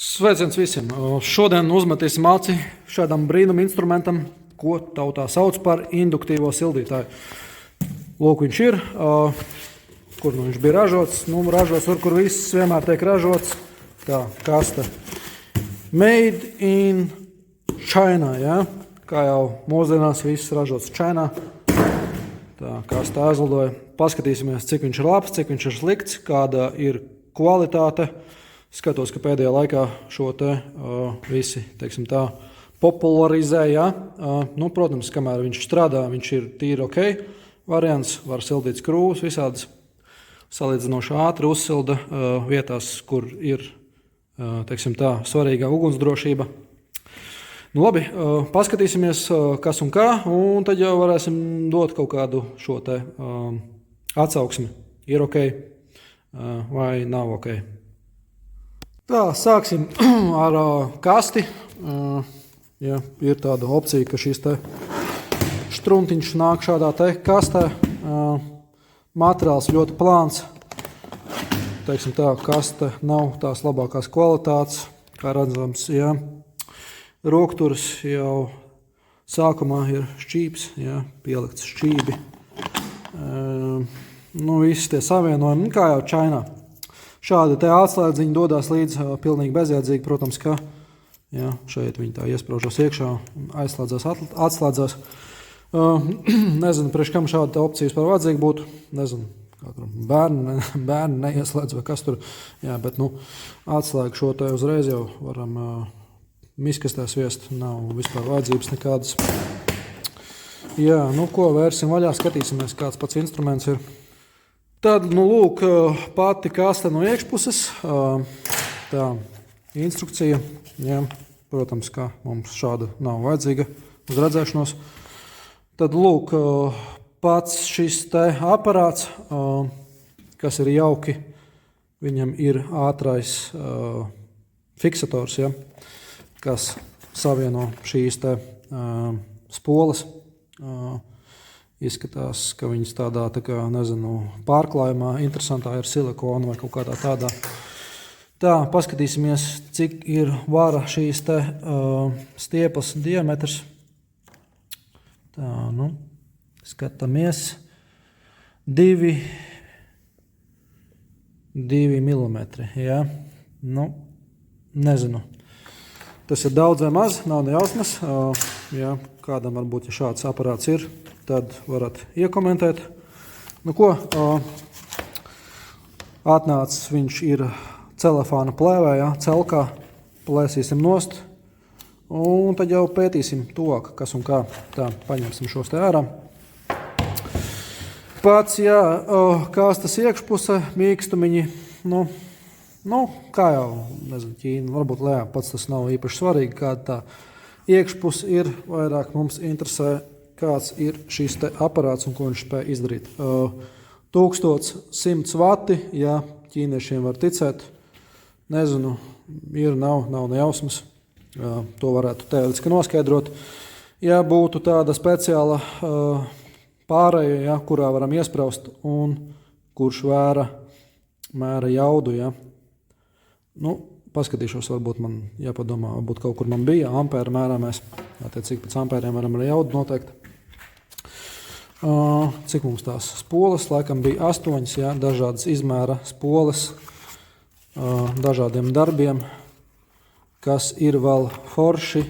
Sveiciens visiem! Šodien uzmetīsim aci šādam brīnum instrumentam, ko tautā sauc par induktīvo sildītāju. Lūk, viņš ir. Kur nu viņš bija ražots? Ražots tur, kur viss vienmēr tiek ražots. Tā, kaste. Made in China, ja? Kā jau mūsdienās viss ražots China. Tā, kaste aizlidoja. Paskatīsimies, cik viņš ir labs, cik viņš ir slikts, kāda ir kvalitāte. Skatos, ka pēdējā laikā šo te visi, teiksim tā, popularizē, ja? Protams, kamēr viņš strādā, viņš ir tīri ok variants, var sildīt skrūvus, visādas salīdzinoši ātri uzsilda vietās, kur ir, teiksim tā, svarīgā ugunsdrošība. Labi, paskatīsimies, kas un kā, un tad jau varēsim dot kaut kādu šo te atsauksmi. Ir ok vai nav ok. Tā, sāksim ar kasti. Ja, ir tāda opcija, ka šis te štruntiņš nāk šādā te kastē. Materiāls ļoti plāns. Teiksim tā, kaste nav tās labākās kvalitātes. Kā redzams, ja, rokturis jau sākumā ir šķības, ja, pielikts šķībi. Visi tie savienojumi, kā jau China. Šādi te atslēdziņi dodās līdz pilnīgi bezjēdzīgi, protams, ka ja, šeit viņi tā iespraužos iekšā un aizslēdzās, atslēdzās. Nezinu, priekš kam šāda opcija vispār vajadzīga būtu. Nezinu, kā tur bērni neieslēdz vai kas tur. Jā, bet atslēgu šo te uzreiz jau varam miskastē sviest. Nav vispār vajadzības nekādas. Jā, ko vērsim vaļā, skatīsimies, kāds pats instruments ir. Tad, lūk, pati kaste no iekšpuses, tā instrukcija, jā, protams, ka mums šāda nav vajadzīga uz redzēšanos. Tad, lūk, pats šis te aparāts, kas ir jauki, viņam ir ātrais fiksators, ja, kas savieno šīs te spoles. Izskatās, ka viņas tādā, pārklājumā interesantā ir silikona vai kaut kādā tādā. Tā, paskatīsimies, cik ir vara šīs te stieples diametrs. Tā, skatāmies. 2 milimetri, jā. Nezinu. Tas ir daudz vai maz, nav ne jausmas. Jā, kādam varbūt, ja šāds aparāts ir, tad varat iekomentēt. Atnācis viņš ir celofāna plēvē, ja, celkā, plēsīsim nost, un tad jau pētīsim tuvāk, kas un kā. Tā, paņemsim šos te ārā. Pats, jā, kastes iekšpuse, mīkstumiņi, kā jau, nezinu, Ķīna, varbūt lējā, pats tas nav īpaši svarīgi, kāda tā iekšpuse ir, vairāk mums interesē, kāds ir šis te aparāts un ko viņš spēj izdarīt. 1100 vati, ja ķīniešiem var ticēt, nezinu, ir, nav nejausmas, to varētu teoretiski noskaidrot. Ja būtu tāda speciāla pārēja, ja, kurā varam iespraust un kurš mēra jaudu, ja. Paskatīšos, varbūt man jāpadomā, varbūt kaut kur man bija ampēra mērāmēs, attiecīgi pēc ampēriem varam arī jaudu noteikt. Cik mums tās spoles, laikam bija 8, ja, dažādas izmēra spoles, dažādiem darbiem, kas ir vēl forši,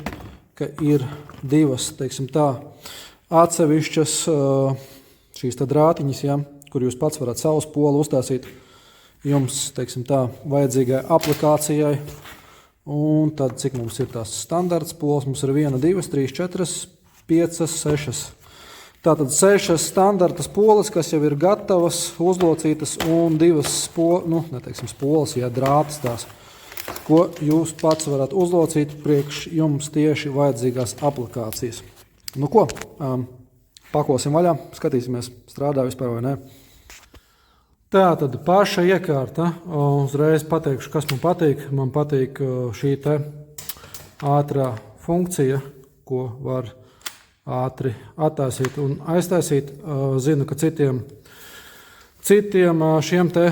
ka ir 2, teiksim tā, atsevišķas šīs te drātiņas, ja, kur jūs pats varat savu spolu uztaisīt jums, teiksim tā, vajadzīgai aplikācijai. Un tad, cik mums ir tās standarts spoles, mums ir 1, 2, 3, 4, 5, 6. Tātad 6 standarta spoles, kas jau ir gatavas, uzlocītas, un 2 spoles, ja drātas tās, ko jūs pats varat uzlocīt priekš jums tieši vajadzīgās aplikācijas. Pakosim vaļā, skatīsimies, strādā vispār vai ne. Tātad paša iekārta, uzreiz pateikšu, kas man patīk. Man patīk šī te ātrā funkcija, ko var ātri attaisīt un aiztaisīt. Zinu, ka citiem Citiem šiem te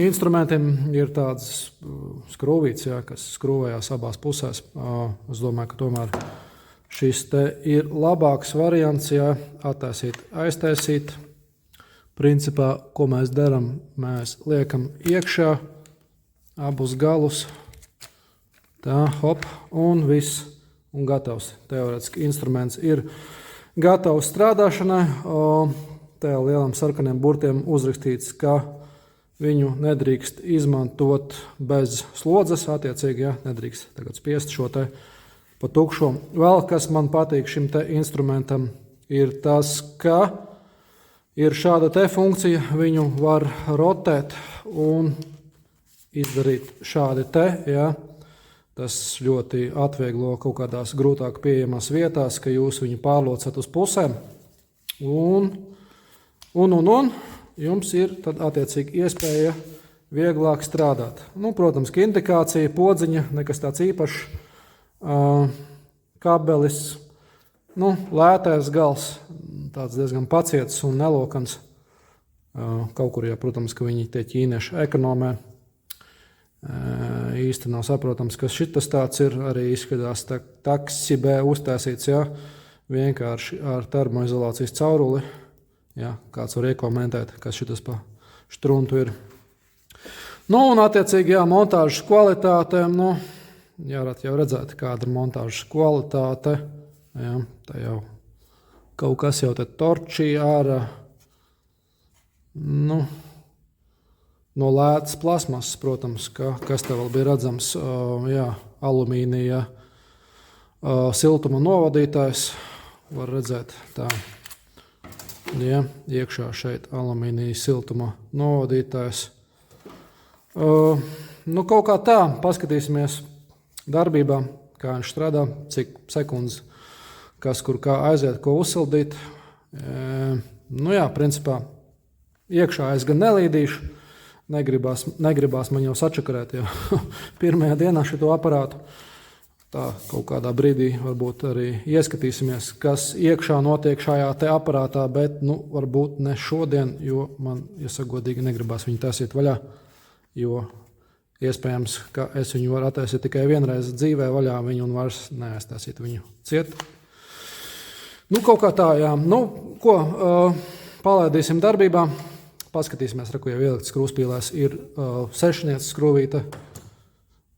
instrumentiem ir tādas skrūvītes, jā, kas skrūvējās abās pusēs. Es domāju, ka tomēr šis te ir labāks variants, ja attaisīt, aiztaisīt. Principā, ko mēs darām, mēs liekam iekšā abus galus, tā, hop, un viss, un gatavs. Teorētiski instruments ir gatavs strādāšanai. Tajā lielam sarkaniem burtiem uzrakstīts, ka viņu nedrīkst izmantot bez slodzes, attiecīgi, ja, nedrīkst tagad spiest šo te pa tukšo. Vēl, kas man patīk šim te instrumentam, ir tas, ka ir šāda te funkcija, viņu var rotēt un izdarīt šādi te, ja. Tas ļoti atvieglo kaut kādās grūtāk pieejamās vietās, ka jūs viņu pārlocat uz pusēm un jums ir tad attiecīgi iespēja vieglāk strādāt. Nu, protams, ka indikācija, podziņa, nekas tāds īpašs, kabelis, nu, lētais gals, tāds diezgan paciets un nelokans. Kaut kur, jā, protams, ka viņi tie ķīnieši ekonomē. Īsti nav saprotams, kas šitas tāds ir, arī izskatās taksibē uztaisīts, jā, vienkārši ar termoizolācijas cauruli. Jā, kāds var iekomentēt, kas šitas pa štruntu ir. Nu, un attiecīgi, jā, montāžas kvalitāte, nu, jārat jau redzēt, kāda ir montāžas kvalitāte. Jā, tā jau kaut kas jau te torčī ārā, nu, no lētas plasmasas, protams, kas te vēl bija redzams, jā, alumīnija siltuma novadītājs, var redzēt tā. Ja, iekšā šeit alumīnija siltuma novadītājs. Nu, kaut kā tā, paskatīsimies darbībā, kā viņš strādā, cik sekundes, kas kur kā aiziet, ko uzsildīt. Nu jā, principā, iekšā es gan nelīdīšu, negribās man jau sačakarēt jau pirmajā dienā šito aparātu. Tā kaut kādā brīdī varbūt arī ieskatīsimies, kas iekšā notiek šajā te aparātā, bet nu, varbūt ne šodien, jo man, ja sagodīgi, negribās viņu taisīt vaļā, jo iespējams, ka es viņu varu attaisīt tikai vienreiz dzīvē vaļā viņu un vairs neaiztaisīt viņu ciet. Nu, kaut kā tā, jā. Nu, ko, palaidīsim darbībā, paskatīsimies, ko jau ielikts skrūvspīlēs, ir sešnieces skrūvīte.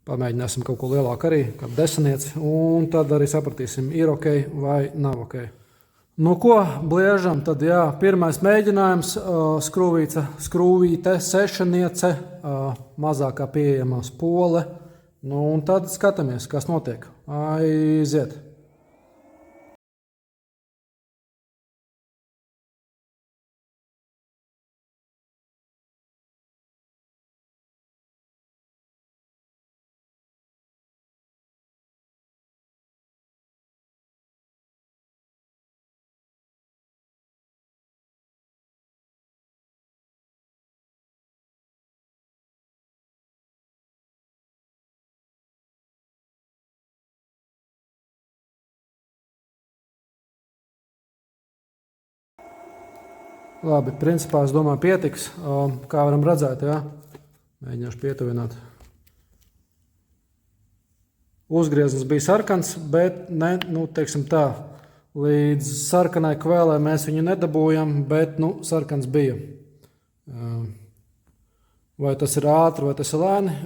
Pamēģināsim kaut ko lielāku arī, kā desmitnieci, un tad arī sapratīsim, ir ok vai nav ok. Nu ko, bliežam, tad jā, pirmais mēģinājums, skrūvīte, sešniece, mazākā pieejamā spole, nu un tad skatāmies, kas notiek. Aiziet! Labi, principā es domāju pietiks, kā varam redzēt, jā. Mēģināšu pietuvināt. Uzgrieznis bija sarkans, bet ne, nu, teiksim tā, līdz sarkanai kvēlē mēs viņu nedabūjam, bet, nu, sarkans bija. Vai tas ir ātri, vai tas ir lēni,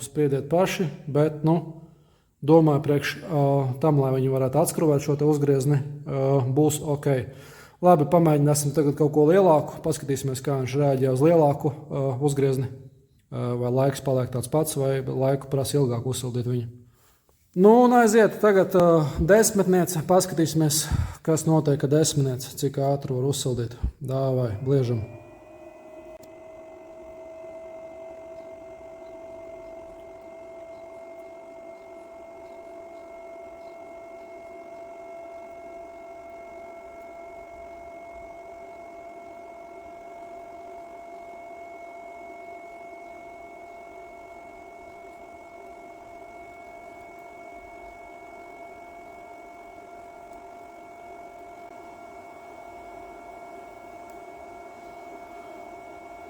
spriediet paši, bet, nu, domāju priekš tam, lai viņi varētu atskruvēt šo te uzgriezni, būs ok. Labi, pamēģināsim tagad kaut ko lielāku, paskatīsimies, kā viņš reaģē uz lielāku uzgriezni, vai laiks paliek tāds pats, vai laiku prasa ilgāk uzsildīt viņu. Nu, un aiziet tagad desmitniece, paskatīsimies, kas notiek ar desmitnieci, cik ātri var uzsildīt. Dāvai, bliežam.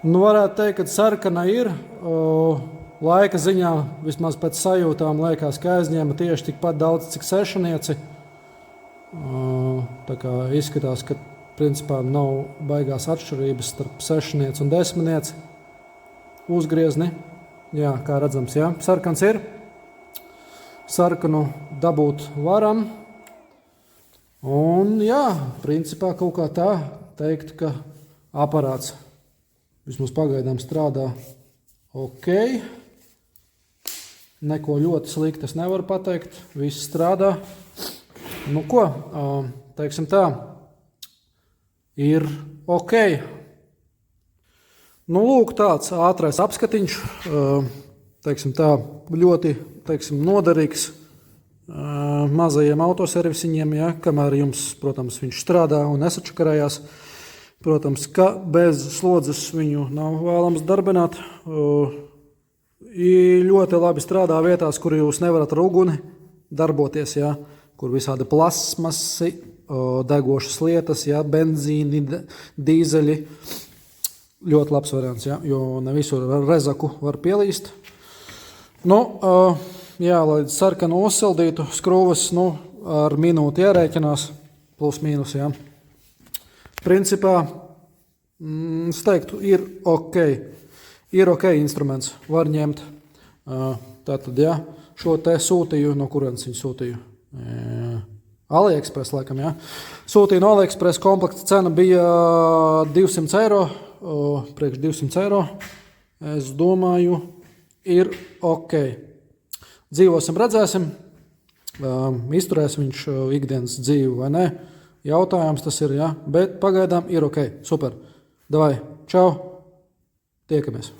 Nu, varētu teikt, ka sarkana ir. Laika ziņā, vismaz pēc sajūtām, liekas, ka aizņēma tieši tikpat daudz, cik sešanieci. Tā kā izskatās, ka principā nav baigās atšķirības starp sešanieci un desminieci. Uzgriezni. Jā, kā redzams, jā. Sarkans ir. Sarkanu dabūt varam. Un jā, principā kaut kā tā teikt, ka aparāts vismaz pagaidām strādā ok. Neko ļoti slikti es nevaru pateikt. Viss strādā. Nu ko, teiksim tā, ir ok. Nu lūk, tāds ātrais apskatiņš, teiksim tā, ļoti, teiksim, noderīgs mazajiem autoservisiņiem, ja, kamēr jums, protams, viņš strādā un nesačakarējās. Protams, ka bez slodzes viņu nav vēlams darbināt. Ļoti labi strādā vietās, kur jūs nevarat ar uguni darboties, ja, kur visādi plasmasi, degošas lietas, ja, benzīni, dīzeļi. Ļoti labs variants, ja, jo ne visur rezaku var pielīst. Nu, jā, lai sarkanu uzsildītu skrūves, nu, ar minūti jārēķinās, plus mīnus, jā. Principā, es teiktu, ir ok. Ir ok instruments, var ņemt. Tātad, jā, šo te sūtīju, no kurienes viņu sūtīju? AliExpress, laikam, jā. Sūtīju no AliExpress, komplekta cena bija 200 eiro, priekš 200 eiro. Es domāju, ir ok. Dzīvosim, redzēsim, izturēs viņš ikdienas dzīvi vai ne. Jautājums tas ir, jā, bet pagaidām ir ok. Super. Davai, čau, tiekamies.